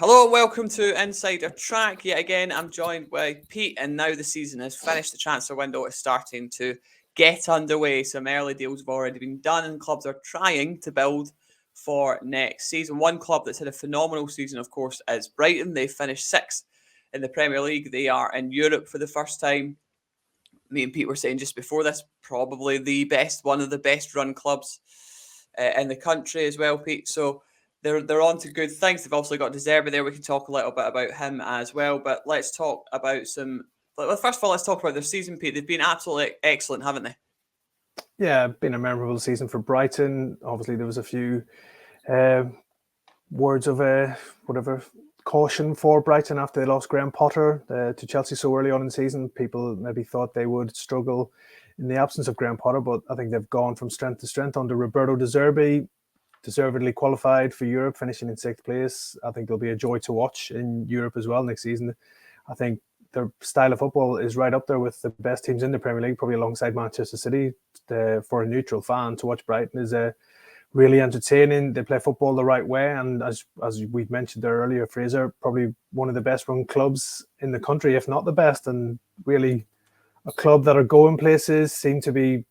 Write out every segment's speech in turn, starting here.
Hello, welcome to Insider Track. Yet again, I'm joined by Pete, and now the season has finished. The transfer window is starting to get underway. Some early deals have already been done, and clubs are trying to build for next season. One club that's had a phenomenal season, of course, is Brighton. They finished sixth in the Premier League. They are in Europe for the first time. Me and Pete were saying just before this, probably one of the best run clubs in the country as well, Pete. So they're on to good things. They've also got De Zerbi there. We can talk a little bit about him as well. But let's talk about some. Well, first of all, let's talk about their season, Pete. They've been absolutely excellent, haven't they? Yeah, been a memorable season for Brighton. Obviously, there was a few words of caution for Brighton after they lost Graham Potter to Chelsea so early on in the season. People maybe thought they would struggle in the absence of Graham Potter, but I think they've gone from strength to strength under Roberto De Zerbi. Deservedly qualified for Europe, finishing in sixth place. I think they'll be a joy to watch in Europe as well next season. I think their style of football is right up there with the best teams in the Premier League, probably alongside Manchester City. For a neutral fan to watch Brighton is really entertaining. They play football the right way, and as we've mentioned there earlier, Fraser, probably one of the best run clubs in the country, if not the best, and really a club that are going places, seem to be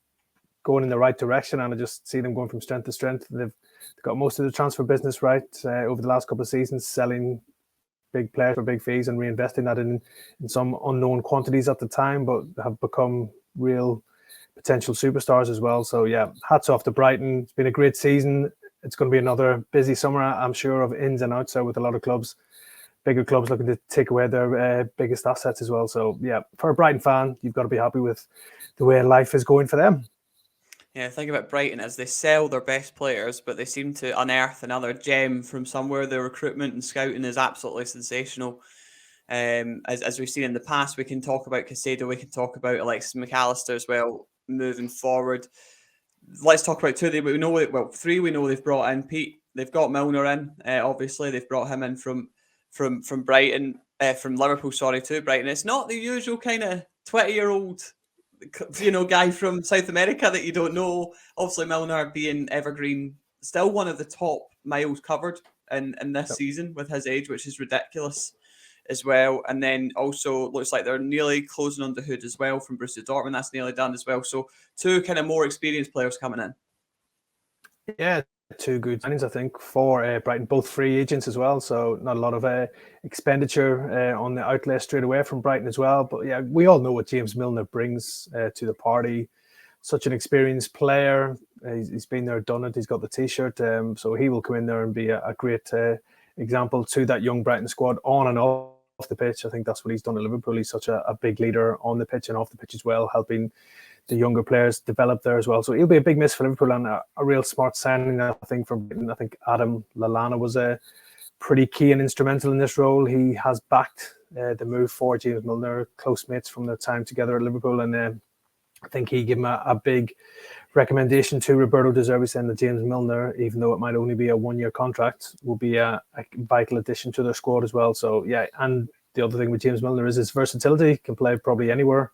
going in the right direction, and I just see them going from strength to strength. They've got most of the transfer business right over the last couple of seasons, selling big players for big fees and reinvesting that in some unknown quantities at the time, but have become real potential superstars as well. So yeah, hats off to Brighton. It's been a great season. It's going to be another busy summer, I'm sure, of ins and outs with a lot of clubs, bigger clubs looking to take away their biggest assets as well. So yeah, for a Brighton fan, you've got to be happy with the way life is going for them. Yeah, think about Brighton as they sell their best players, but they seem to unearth another gem from somewhere. Their recruitment and scouting is absolutely sensational. As we've seen in the past, we can talk about Caicedo, we can talk about Alexis Mac Allister as well moving forward. Let's talk about two. Three we know they've brought in. Pete, they've got Milner in. Obviously, they've brought him in from Brighton, from Liverpool. Sorry, to Brighton. It's not the usual kind of 20-year-old guy from South America that you don't know. Obviously, Milner being evergreen, still one of the top miles covered in this season with his age, which is ridiculous as well. And then also looks like they're nearly closing on the hood as well from Borussia Dortmund. That's nearly done as well. So two kind of more experienced players coming in. Yeah, two good signings, I think, for Brighton, both free agents as well. So not a lot of expenditure on the outlay straight away from Brighton as well. But yeah, we all know what James Milner brings to the party. Such an experienced player. He's been there, done it. He's got the T-shirt. So he will come in there and be a great example to that young Brighton squad on and off the pitch. I think that's what he's done at Liverpool. He's such a big leader on the pitch and off the pitch as well, helping the younger players develop there as well. So he'll be a big miss for Liverpool, and a real smart signing, I think, from Britain. I think Adam Lallana was pretty key and instrumental in this role. He has backed the move for James Milner, close mates from their time together at Liverpool, and I think he gave him a big recommendation to Roberto De Zerbi, saying that James Milner, even though it might only be a one-year contract, will be a vital addition to their squad as well. So yeah, and the other thing with James Milner is his versatility. He can play probably anywhere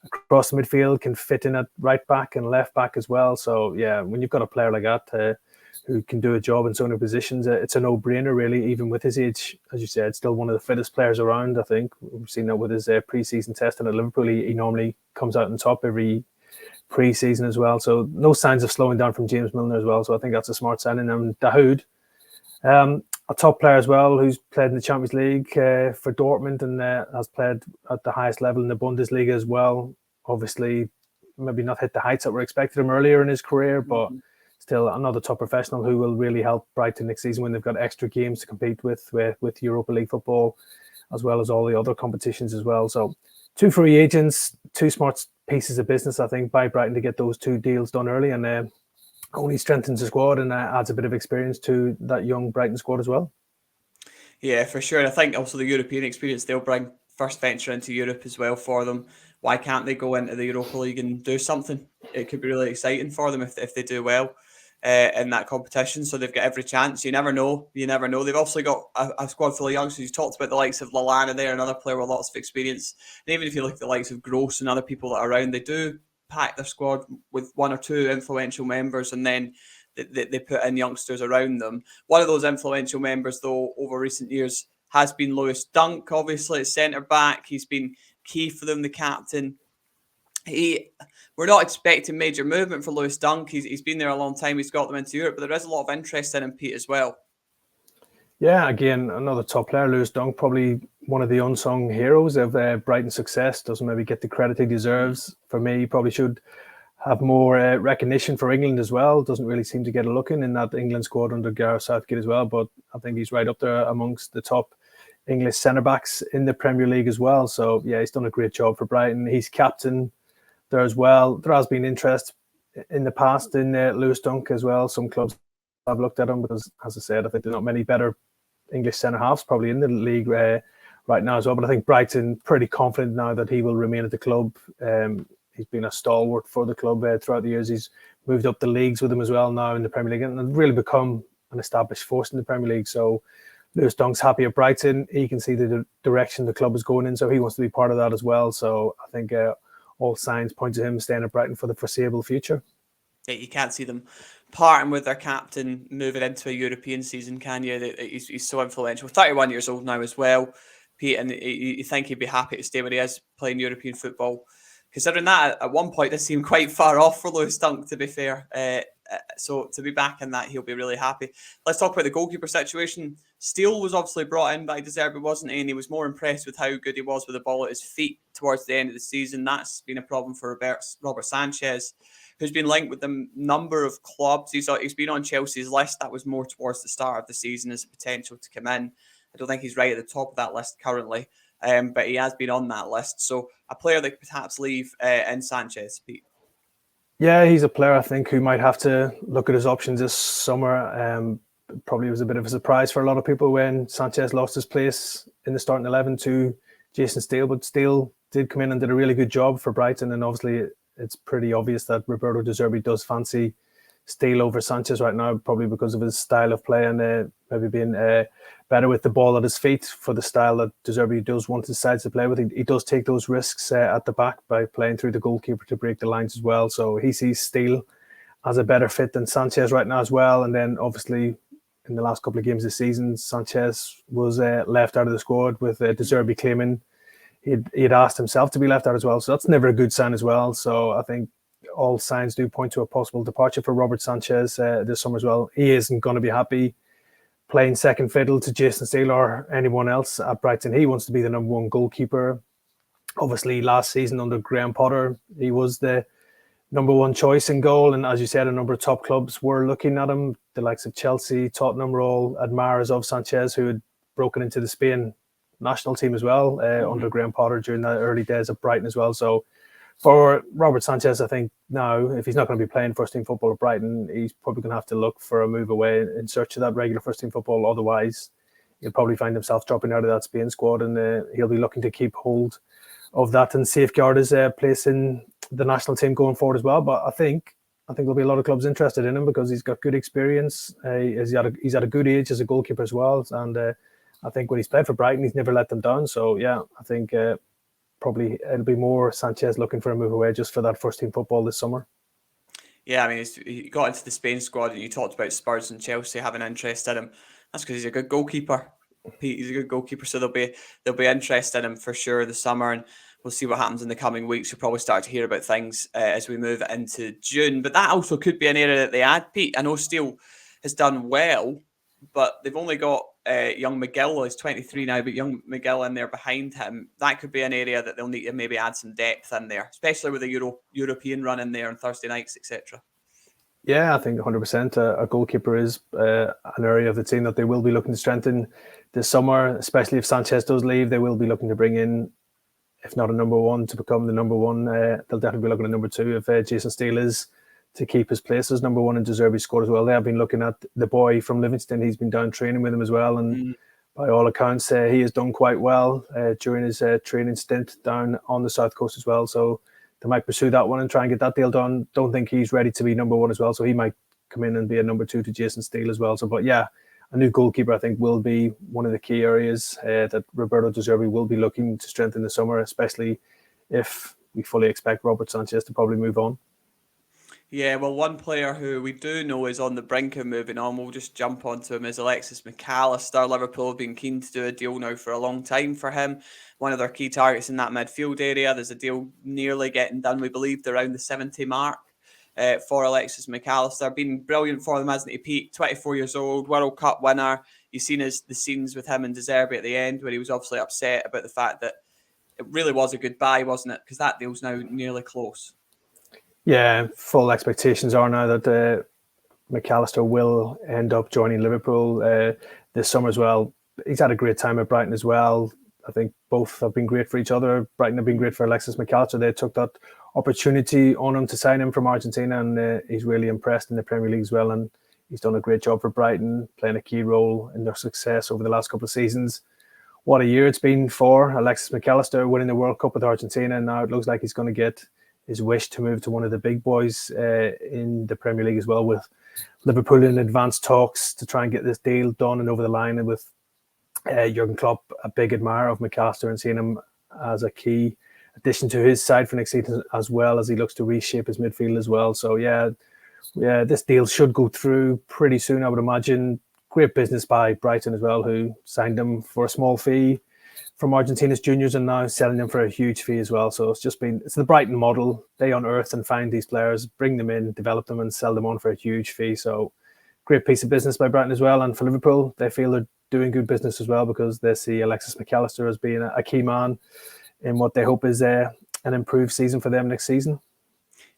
across the midfield, can fit in at right back and left back as well. So yeah, when you've got a player like that who can do a job in so many positions, it's a no-brainer really, even with his age. As you said, still one of the fittest players around, I think. We've seen that with his pre-season testing at Liverpool. He normally comes out on top every pre-season as well. So no signs of slowing down from James Milner as well. So I think that's a smart signing. And Dahoud, a top player as well, who's played in the Champions League for Dortmund and has played at the highest level in the Bundesliga as well. Obviously, maybe not hit the heights that were expected him earlier in his career, but still another top professional who will really help Brighton next season when they've got extra games to compete with Europa League football, as well as all the other competitions as well. So two free agents, two smart pieces of business, I think, by Brighton to get those two deals done early, and only strengthens the squad and adds a bit of experience to that young Brighton squad as well. Yeah, for sure. And I think also the European experience they'll bring, first venture into Europe as well for them. Why can't they go into the Europa League and do something? It could be really exciting for them if they do well in that competition. So they've got every chance. You never know. They've also got a squad full of youngsters. You talked about the likes of Lallana there, another player with lots of experience. And even if you look at the likes of Gross and other people that are around, they do pack their squad with one or two influential members, and then they put in youngsters around them. One of those influential members, though, over recent years has been Lewis Dunk, obviously, at centre-back. He's been key for them, the captain. We're not expecting major movement for Lewis Dunk. He's been there a long time. He's got them into Europe, but there is a lot of interest in him, Pete, as well. Yeah, again, another top player, Lewis Dunk, probably one of the unsung heroes of Brighton's success. Doesn't maybe get the credit he deserves. For me, he probably should have more recognition for England as well. Doesn't really seem to get a look in that England squad under Gareth Southgate as well. But I think he's right up there amongst the top English centre-backs in the Premier League as well. So, yeah, he's done a great job for Brighton. He's captain there as well. There has been interest in the past in Lewis Dunk as well. Some clubs have looked at him because, as I said, I think there's not many better English centre-halves probably in the league right now as well. But I think Brighton pretty confident now that he will remain at the club. He's been a stalwart for the club throughout the years. He's moved up the leagues with them as well now in the Premier League and really become an established force in the Premier League. So Lewis Dunk's happy at Brighton. He can see the direction the club is going in, so he wants to be part of that as well. So I think all signs point to him staying at Brighton for the foreseeable future. Yeah, you can't see them parting with their captain moving into a European season, can you? He's so influential. 31 years old now as well, Pete, and you think he'd be happy to stay where he is playing European football. Considering that at one point this seemed quite far off for Lewis Dunk, to be fair. So to be back in that, he'll be really happy. Let's talk about the goalkeeper situation. Steele was obviously brought in by De Zerbi, wasn't he? And he was more impressed with how good he was with the ball at his feet towards the end of the season. That's been a problem for Robert Sanchez, who's been linked with a number of clubs. He's been on Chelsea's list. That was more towards the start of the season as a potential to come in. I don't think he's right at the top of that list currently. But he has been on that list. So a player that could perhaps leave in Sanchez, Pete. Yeah, he's a player I think who might have to look at his options this summer. Probably was a bit of a surprise for a lot of people when Sanchez lost his place in the starting 11 to Jason Steele. But Steele did come in and did a really good job for Brighton. And obviously it's pretty obvious that Roberto De Zerbi does fancy Steele over Sanchez right now, probably because of his style of play and maybe being better with the ball at his feet for the style that De Zerbi does want his sides to play with. He does take those risks at the back by playing through the goalkeeper to break the lines as well. So he sees Steele as a better fit than Sanchez right now as well. And then obviously in the last couple of games this season, Sanchez was left out of the squad with De Zerbi claiming he'd asked himself to be left out as well. So that's never a good sign as well. So I think all signs do point to a possible departure for Robert Sanchez this summer as well. He isn't going to be happy playing second fiddle to Jason Steele or anyone else at Brighton. He wants to be the number one goalkeeper. Obviously, last season under Graham Potter, he was the number one choice in goal. And as you said, a number of top clubs were looking at him. The likes of Chelsea, Tottenham were all admirers of Sanchez, who had broken into the Spain national team as well under Graham Potter during the early days of Brighton as well. So for Robert Sanchez, I think now, if he's not going to be playing first-team football at Brighton, he's probably going to have to look for a move away in search of that regular first-team football. Otherwise, he'll probably find himself dropping out of that Spain squad, and he'll be looking to keep hold of that and safeguard his place in the national team going forward as well. But I think there'll be a lot of clubs interested in him because he's got good experience. He's at a good age as a goalkeeper as well. And I think when he's played for Brighton, he's never let them down. So, yeah, I think probably it'll be more Sanchez looking for a move away just for that first-team football this summer. Yeah, I mean, he got into the Spain squad and you talked about Spurs and Chelsea having interest in him. That's because he's a good goalkeeper. Pete, he's a good goalkeeper, so they'll be interested in him for sure this summer, and we'll see what happens in the coming weeks. You'll probably start to hear about things as we move into June. But that also could be an area that they add, Pete. I know Steele has done well, but they've only got young McGill. He's 23 now, but young McGill in there behind him. That could be an area that they'll need to maybe add some depth in there, especially with the European run in there on Thursday nights, etc. Yeah, I think 100% a goalkeeper is an area of the team that they will be looking to strengthen this summer, especially if Sanchez does leave. They will be looking to bring in, if not a number one, to become the number one. They'll definitely be looking at number two if Jason Steele is to keep his place as number one in De Zerbi's squad as well. They have been looking at the boy from Livingston. He's been down training with him as well. And by all accounts, he has done quite well during his training stint down on the South Coast as well. So they might pursue that one and try and get that deal done. Don't think he's ready to be number one as well. So he might come in and be a number two to Jason Steele as well. So, but yeah, a new goalkeeper, I think, will be one of the key areas that Roberto De Zerbi will be looking to strengthen this summer, especially if we fully expect Robert Sanchez to probably move on. Yeah, well, one player who we do know is on the brink of moving on, we'll just jump onto him, is Alexis Mac Allister. Liverpool have been keen to do a deal now for a long time for him. One of their key targets in that midfield area. There's a deal nearly getting done, we believe, around the 70 mark for Alexis Mac Allister. Been brilliant for them, hasn't he, Pete? 24 years old, World Cup winner. You've seen the scenes with him and De Zerbi at the end where he was obviously upset about the fact that it really was a goodbye, wasn't it? Because that deal's now nearly close. Yeah, full expectations are now that Mac Allister will end up joining Liverpool this summer as well. He's had a great time at Brighton as well. I think both have been great for each other. Brighton have been great for Alexis Mac Allister. They took that opportunity on him to sign him from Argentina, and he's really impressed in the Premier League as well. And he's done a great job for Brighton, playing a key role in their success over the last couple of seasons. What a year it's been for Alexis Mac Allister, winning the World Cup with Argentina, and now it looks like he's going to get his wish to move to one of the big boys in the Premier League as well, with Liverpool in advanced talks to try and get this deal done and over the line. And with Jurgen Klopp, a big admirer of Mac Allister and seeing him as a key addition to his side for next season, as well as he looks to reshape his midfield as well. So yeah, this deal should go through pretty soon, I would imagine. Great business by Brighton as well, who signed him for a small fee from Argentina's juniors and now selling them for a huge fee as well. So it's the Brighton model. They unearth and find these players, bring them in, develop them and sell them on for a huge fee. So great piece of business by Brighton as well. And for Liverpool, they feel they're doing good business as well because they see Alexis Mac Allister as being a key man in what they hope is an improved season for them next season.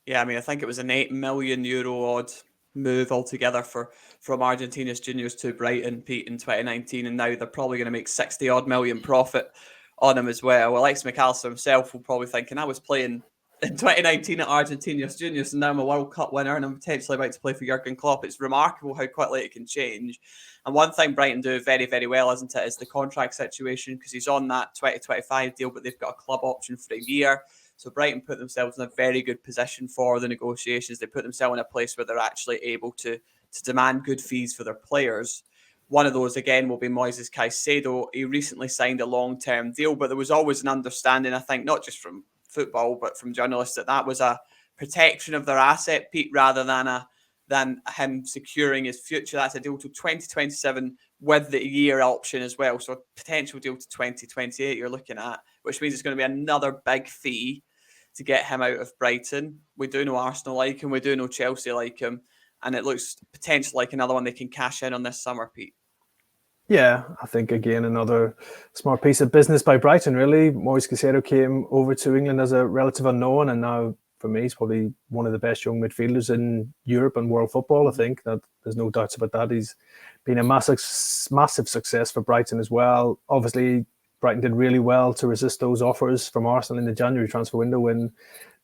Yeah, I mean, I think it was an €8 million odd move altogether from Argentina's juniors to Brighton, Pete, in 2019, and now they're probably going to make 60 odd million profit on him as well. Alex Mac Allister himself will probably thinking, I was playing in 2019 at Argentina's juniors and now I'm a World Cup winner and I'm potentially about to play for Jurgen Klopp. It's remarkable how quickly it can change. And one thing Brighton do very, very well, isn't it, is the contract situation, because he's on that 2025 deal, but they've got a club option for a year. So Brighton put themselves in a very good position for the negotiations. They put themselves in a place where they're actually able to demand good fees for their players. One of those, again, will be Moises Caicedo. He recently signed a long-term deal, but there was always an understanding, I think, not just from football, but from journalists, that was a protection of their asset, Pete, rather than him securing his future. That's a deal to 2027 with the year option as well. So a potential deal to 2028 you're looking at, which means it's going to be another big fee to get him out of Brighton. We do know Arsenal like him. We do know Chelsea like him. And it looks potentially like another one they can cash in on this summer, Pete. Yeah, I think, again, another smart piece of business by Brighton, really. Moises Caicedo came over to England as a relative unknown, and now, for me, he's probably one of the best young midfielders in Europe and world football. I think that there's no doubts about that. He's been a massive success for Brighton as well. Obviously, Brighton did really well to resist those offers from Arsenal in the January transfer window when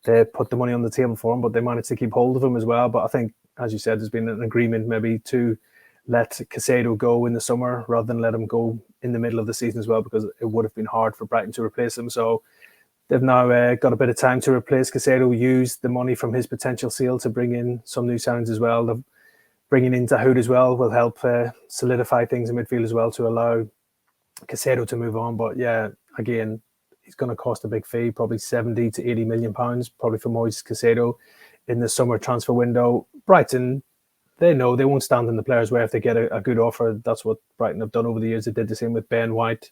they put the money on the table for him, but they managed to keep hold of him as well. But I think, as you said, there's been an agreement maybe to let Caicedo go in the summer rather than let him go in the middle of the season as well, because it would have been hard for Brighton to replace him. So they've now got a bit of time to replace Caicedo, use the money from his potential sale to bring in some new signings as well. They're bringing in Dahoud as well will help solidify things in midfield as well to allow Caicedo to move on. But yeah, again, he's going to cost a big fee, probably 70 to 80 million pounds, probably for Moises Caicedo in the summer transfer window. Brighton, they know they won't stand in the players' way if they get a good offer. That's what Brighton have done over the years. They did the same with Ben White,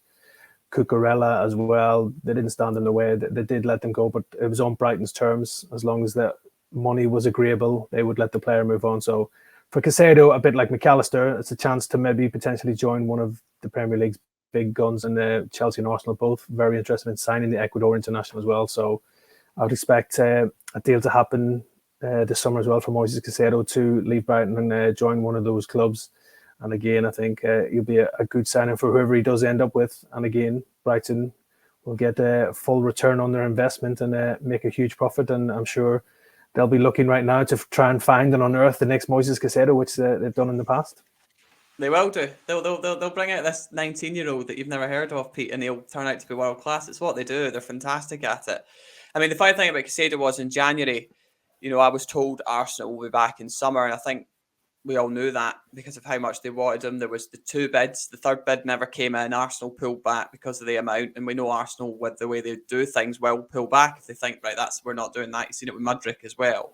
Cucurella as well. They didn't stand in the way. They did let them go, but it was on Brighton's terms. As long as the money was agreeable, they would let the player move on. So for Caicedo, a bit like Mac Allister, it's a chance to maybe potentially join one of the Premier League's big guns, and Chelsea and Arsenal both very interested in signing the Ecuador international as well. So I would expect a deal to happen this summer as well for Moises Caicedo to leave Brighton and join one of those clubs. And again, I think he'll be a good signing for whoever he does end up with. And again, Brighton will get a full return on their investment and make a huge profit. And I'm sure they'll be looking right now to try and find and unearth the next Moises Caicedo, which they've done in the past. They will do. They'll bring out this 19-year-old that you've never heard of, Pete, and he'll turn out to be world class. It's what they do. They're fantastic at it. I mean, the funny thing about Caicedo was in January, I was told Arsenal will be back in summer, and I think we all knew that because of how much they wanted him. There was the two bids. The third bid never came in. Arsenal pulled back because of the amount, and we know Arsenal, with the way they do things, will pull back if they think, right, we're not doing that. You've seen it with Mudryk as well.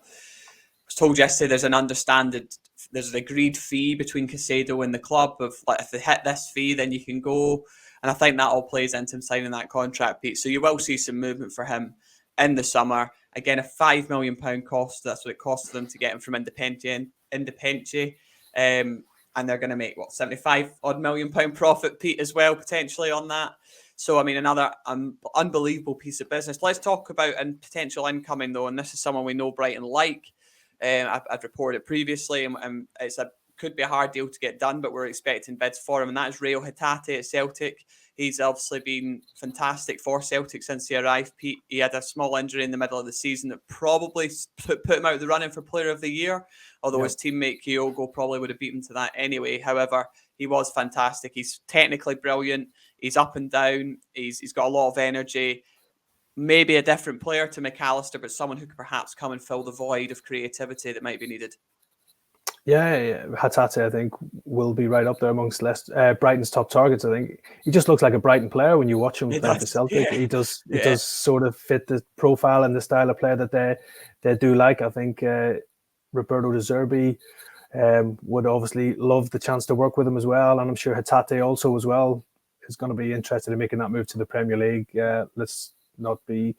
was told yesterday there's an agreed fee between Caicedo and the club of like if they hit this fee, then you can go. And I think that all plays into him signing that contract, Pete. So you will see some movement for him in the summer. Again, a £5 million cost. That's what it costs them to get him from Independiente. And they're going to make, 75 odd million pound profit, Pete, as well, potentially on that. So, I mean, another unbelievable piece of business. Let's talk about potential incoming, though. And this is someone we know Brighton like. I've reported previously, and could be a hard deal to get done, but we're expecting bids for him, and that is Rayo Hatate at Celtic. He's obviously been fantastic for Celtic since he arrived, Pete. He had a small injury in the middle of the season that probably put him out of the running for Player of the Year, although his teammate Kyogo probably would have beat him to that anyway. However, he was fantastic. He's technically brilliant. He's up and down. He's got a lot of energy. Maybe a different player to Mac Allister, but someone who could perhaps come and fill the void of creativity that might be needed. Yeah, Hatate, I think, will be right up there amongst Brighton's top targets. I think he just looks like a Brighton player when you watch him play for Celtic. Yeah. He does sort of fit the profile and the style of player that they do like. I think Roberto De Zerbi would obviously love the chance to work with him as well, and I'm sure Hatate also as well is going to be interested in making that move to the Premier League. Let's not be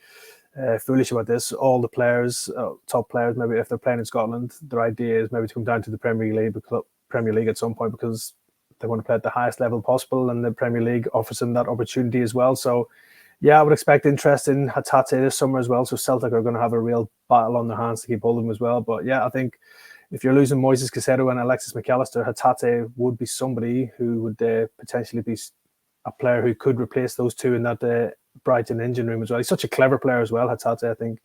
foolish about this. All the players, top players, maybe if they're playing in Scotland, their idea is maybe to come down to the Premier League at some point because they want to play at the highest level possible, and the Premier League offers them that opportunity as well. So, yeah, I would expect interest in Hatate this summer as well. So Celtic are going to have a real battle on their hands to keep hold of him as well. But yeah, I think if you're losing Moises Caicedo and Alexis Mac Allister, Hatate would be somebody who would potentially be a player who could replace those two in that Brighton engine room as well. He's such a clever player as well, Hatate. I think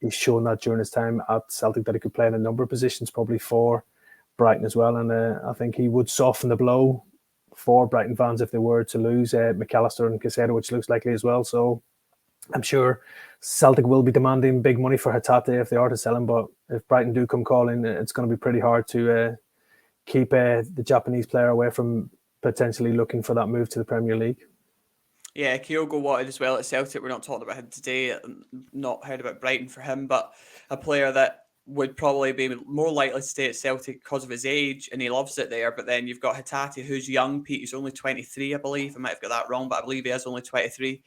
he's shown that during his time at Celtic that he could play in a number of positions, probably for Brighton as well. And I think he would soften the blow for Brighton fans if they were to lose Mac Allister and Caicedo, which looks likely as well. So I'm sure Celtic will be demanding big money for Hatate if they are to sell him. But if Brighton do come calling, it's going to be pretty hard to keep the Japanese player away from potentially looking for that move to the Premier League. Yeah, Kyogo wanted as well at Celtic. We're not talking about him today. Not heard about Brighton for him, but a player that would probably be more likely to stay at Celtic because of his age, and he loves it there. But then you've got Hatate, who's young. Pete, he's only 23, I believe. I might have got that wrong, but I believe he is only 23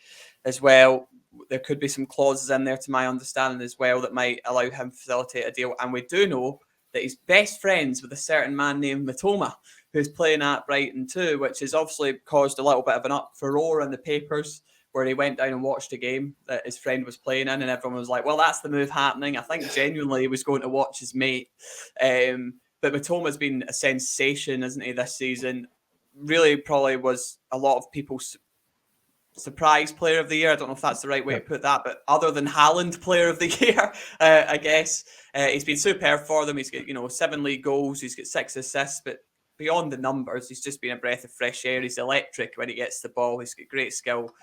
as well. There could be some clauses in there, to my understanding, as well, that might allow him to facilitate a deal. And we do know that he's best friends with a certain man named Mitoma, who's playing at Brighton too, which has obviously caused a little bit of an uproar in the papers where he went down and watched a game that his friend was playing in, and everyone was like, well, that's the move happening. I think genuinely he was going to watch his mate. But Mitoma's been a sensation, isn't he, this season? Really probably was a lot of people's surprise player of the year. I don't know if that's the right way to put that, but other than Haaland player of the year, I guess. He's been superb for them. He's got, 7 league goals. He's got 6 assists, but beyond the numbers, he's just been a breath of fresh air. He's electric when he gets the ball. He's got great skill,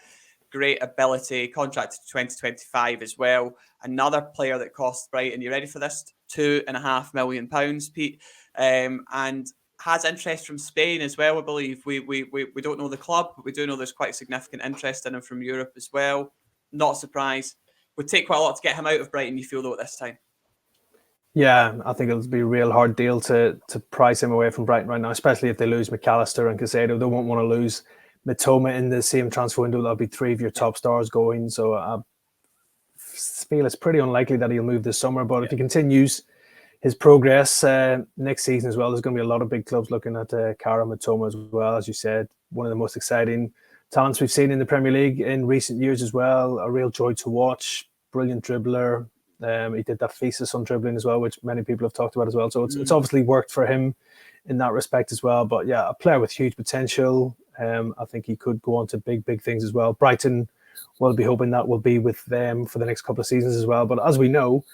great ability, contracted to 2025 as well. Another player that costs Brighton, you ready for this? £2.5 million, Pete, and has interest from Spain as well, I believe. We don't know the club, but we do know there's quite significant interest in him from Europe as well. Not surprised. Would take quite a lot to get him out of Brighton, you feel, though, at this time? Yeah, I think it'll be a real hard deal to price him away from Brighton right now, especially if they lose Mac Allister and Caicedo. They won't want to lose Mitoma in the same transfer window. That'll be 3 of your top stars going. So I feel it's pretty unlikely that he'll move this summer. But if he continues his progress next season as well, there's going to be a lot of big clubs looking at Kaoru Mitoma as well. As you said, one of the most exciting talents we've seen in the Premier League in recent years as well. A real joy to watch. Brilliant dribbler. He did that thesis on dribbling as well, which many people have talked about as well. So it's obviously worked for him in that respect as well. But yeah, a player with huge potential. I think he could go on to big things as well. Brighton will be hoping that will be with them for the next couple of seasons as well. But as we know,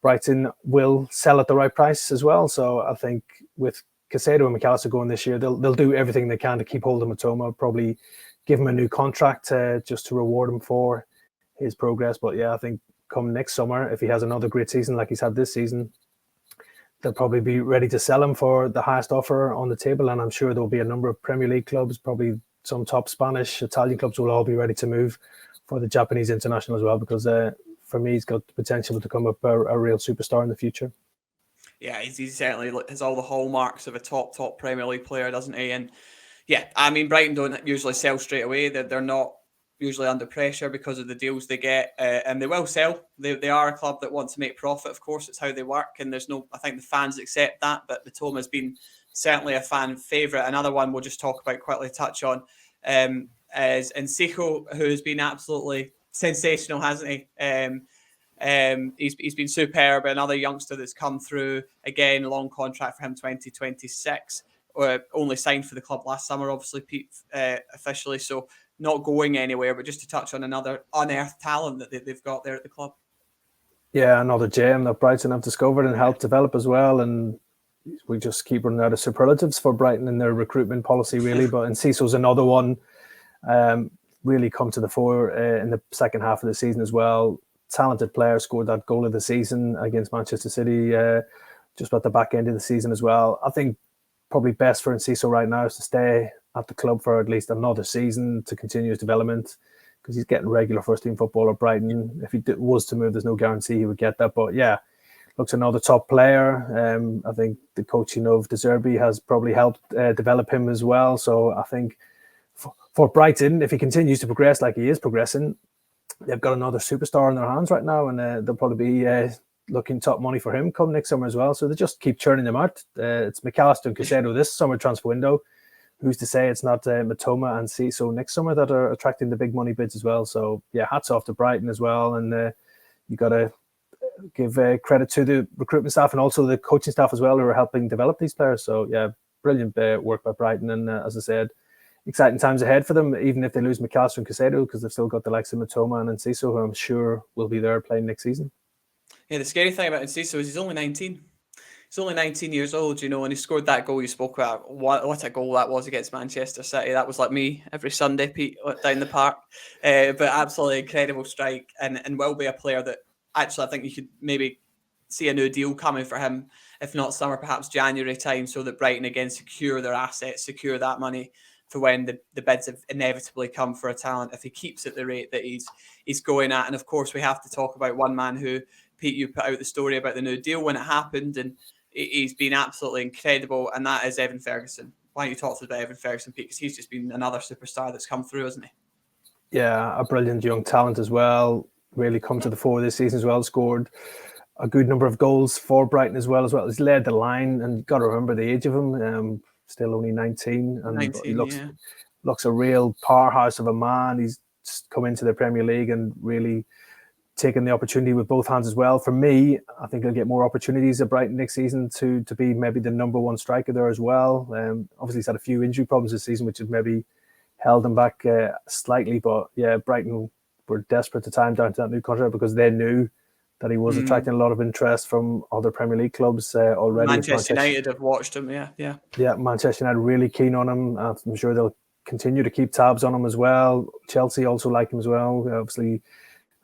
Brighton will sell at the right price as well. So I think with Caicedo and Mac Allister going this year, they'll do everything they can to keep hold of Mitoma, probably give him a new contract just to reward him for his progress. But yeah, I think come next summer, if he has another great season like he's had this season, they'll probably be ready to sell him for the highest offer on the table. And I'm sure there'll be a number of Premier League clubs, probably some top Spanish, Italian clubs will all be ready to move for the Japanese international as well, because for me, he's got the potential to become a real superstar in the future. Yeah, he certainly has all the hallmarks of a top Premier League player, doesn't he? And yeah, I mean, Brighton don't usually sell straight away. They're not usually under pressure because of the deals they get, and they will sell. They are a club that want to make profit. Of course, it's how they work, and there's no. I think the fans accept that. But Mitoma has been certainly a fan favourite. Another one we'll just talk about quickly, touch on, is Nsiko, who has been absolutely sensational, hasn't he? He's been superb. Another youngster that's come through again, long contract for him, 2026. Only signed for the club last summer, obviously, Pete, officially. So not going anywhere. But just to touch on another unearthed talent that they've got there at the club. Yeah, another gem that Brighton have discovered and helped develop as well. And we just keep running out of superlatives for Brighton in their recruitment policy, really. But Enciso's another one, really come to the fore in the second half of the season as well. Talented player, scored that goal of the season against Manchester City just at the back end of the season as well. I think probably best for Enciso right now is to stay at the club for at least another season to continue his development, because he's getting regular first-team football at Brighton. If he was to move, there's no guarantee he would get that. But yeah, looks another top player. I think the coaching of De Zerbi has probably helped develop him as well. So I think for Brighton, if he continues to progress like he is progressing, they've got another superstar in their hands right now, and they'll probably be looking top money for him come next summer as well. So they just keep churning them out. It's Mac Allister and Caicedo this summer transfer window. Who's to say it's not Mitoma and Caicedo next summer that are attracting the big money bids as well? So yeah, hats off to Brighton as well. And you got to give credit to the recruitment staff and also the coaching staff as well, who are helping develop these players. So yeah, brilliant work by Brighton. And as I said, exciting times ahead for them, even if they lose Mac Allister and Caicedo, because they've still got the likes of Mitoma and Enciso, who I'm sure will be there playing next season. Yeah, the scary thing about Enciso is he's only 19. He's only 19 years old, and he scored that goal you spoke about. What a goal that was against Manchester City. That was like me every Sunday, Pete, down the park. But absolutely incredible strike, and will be a player that actually I think you could maybe see a new deal coming for him, if not summer, perhaps January time, so that Brighton again secure their assets, secure that money for when the bids have inevitably come for a talent, if he keeps at the rate that he's going at. And of course, we have to talk about one man who, Pete, you put out the story about the new deal when it happened, and he's been absolutely incredible, and that is Evan Ferguson. Why don't you talk to us about Evan Ferguson, Pete? Because he's just been another superstar that's come through, hasn't he? Yeah, a brilliant young talent as well. Really come to the fore this season as well. Scored a good number of goals for Brighton as well. He's led the line, and you've got to remember the age of him. Still only 19, and 19, he looks a real powerhouse of a man. He's just come into the Premier League and really taken the opportunity with both hands as well. For me, I think he'll get more opportunities at Brighton next season to be maybe the number one striker there as well. Obviously, he's had a few injury problems this season, which have maybe held him back slightly. But yeah, Brighton were desperate to tie him down to that new contract because they knew that he was attracting a lot of interest from other Premier League clubs already. Manchester United have watched him, yeah. Yeah, Manchester United really keen on him. I'm sure they'll continue to keep tabs on him as well. Chelsea also like him as well. Obviously,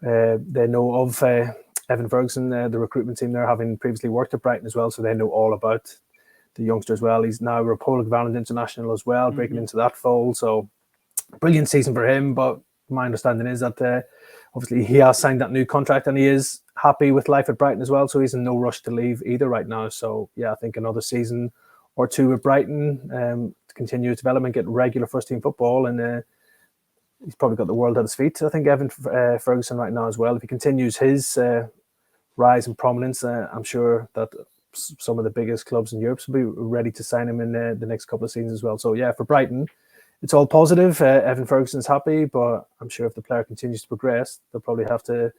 they know of Evan Ferguson, the recruitment team there, having previously worked at Brighton as well, so they know all about the youngster as well. He's now a Republic of Ireland international as well, breaking into that fold. So, brilliant season for him. But my understanding is that obviously he has signed that new contract and he is happy with life at Brighton as well, so he's in no rush to leave either right now. So yeah, I think another season or two at Brighton to continue his development, get regular first team football, and he's probably got the world at his feet. I think Evan Ferguson right now as well, if he continues his rise in prominence, I'm sure that some of the biggest clubs in Europe will be ready to sign him in the next couple of seasons as well. So yeah, for Brighton, it's all positive. Evan Ferguson's happy, but I'm sure if the player continues to progress, they'll probably have to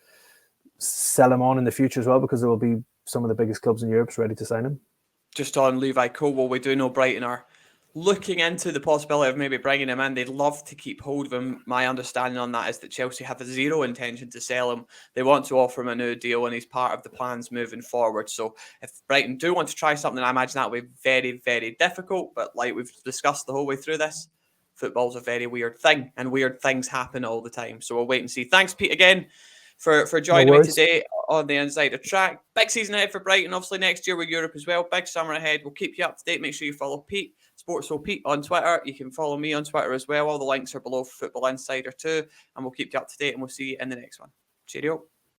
sell him on in the future as well, because there will be some of the biggest clubs in Europe ready to sign him. Just on Levi Colwill, we do know Brighton are looking into the possibility of maybe bringing him in. They'd love to keep hold of him. My understanding on that is that Chelsea have zero intention to sell him. They want to offer him a new deal, and he's part of the plans moving forward. So if Brighton do want to try something, I imagine that would be very, very difficult. But like we've discussed the whole way through this, football's a very weird thing, and weird things happen all the time. So we'll wait and see. Thanks, Pete, again for joining me today on the Insider Track. Big season ahead for Brighton. Obviously, next year with Europe as well. Big summer ahead. We'll keep you up to date. Make sure you follow Pete, Sportsful Pete, on Twitter. You can follow me on Twitter as well. All the links are below for Football Insider too. And we'll keep you up to date, and we'll see you in the next one. Cheerio.